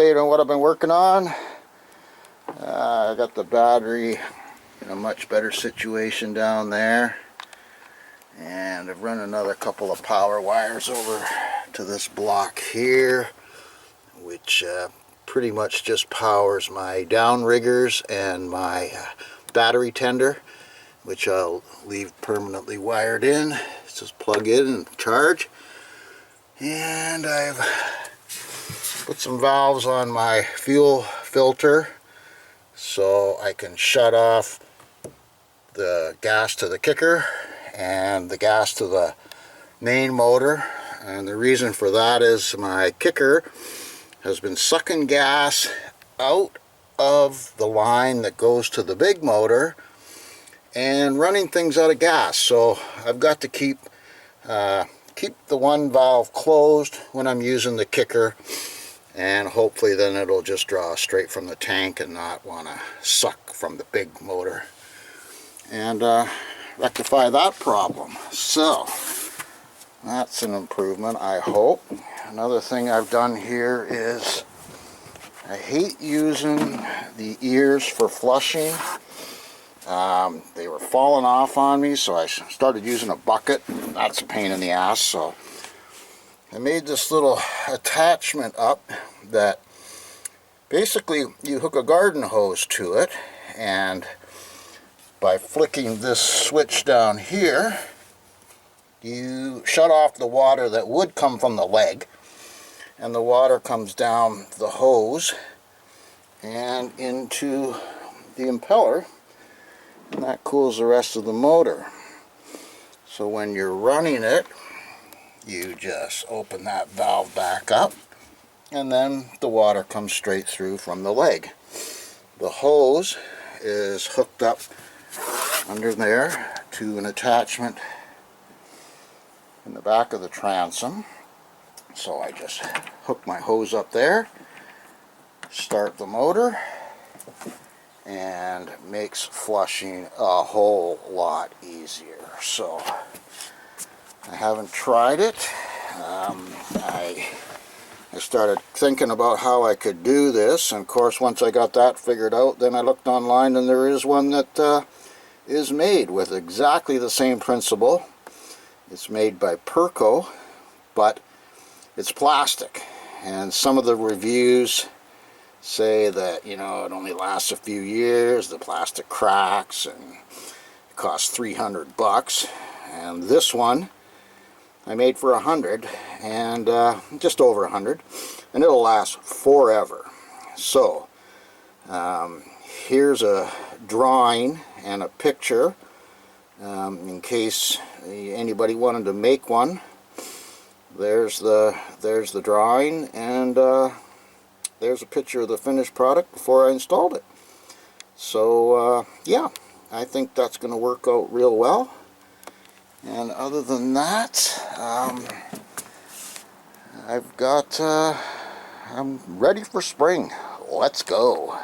update on what I've been working on. I got the battery in a much better situation down there, and I've run another couple of power wires over to this block here, which pretty much just powers my downriggers and my battery tender, which I'll leave permanently wired in. Just plug in and charge. And I've put some valves on my fuel filter so I can shut off the gas to the kicker and the gas to the main motor. And the reason for that is my kicker has been sucking gas out of the line that goes to the big motor and running things out of gas. So I've got to keep the one valve closed when I'm using the kicker, and hopefully then it'll just draw straight from the tank and not want to suck from the big motor, and rectify that problem. So that's an improvement, I hope. Another thing I've done here is I hate using the ears for flushing. They were falling off on me, so I started using a bucket. That's a pain in the ass, so I made this little attachment up that basically you hook a garden hose to it, and by flicking this switch down here, you shut off the water that would come from the leg, and the water comes down the hose and into the impeller, and that cools the rest of the motor. So when you're running it, you just open that valve back up, and then the water comes straight through from the leg. The hose is hooked up under there to an attachment in the back of the transom. So I just hook my hose up there, start the motor, and makes flushing a whole lot easier. So I haven't tried it. I started thinking about how I could do this, and of course once I got that figured out, then I looked online, and there is one that is made with exactly the same principle. It's made by Perco, but it's plastic, and some of the reviews say that, you know, it only lasts a few years, the plastic cracks, and it costs $300. And this one I made for $100, and just over $100, and it'll last forever. So here's a drawing and a picture in case anybody wanted to make one. There's the drawing, and there's a picture of the finished product before I installed it. So yeah, I think that's going to work out real well. And other than that, I'm ready for spring. Let's go.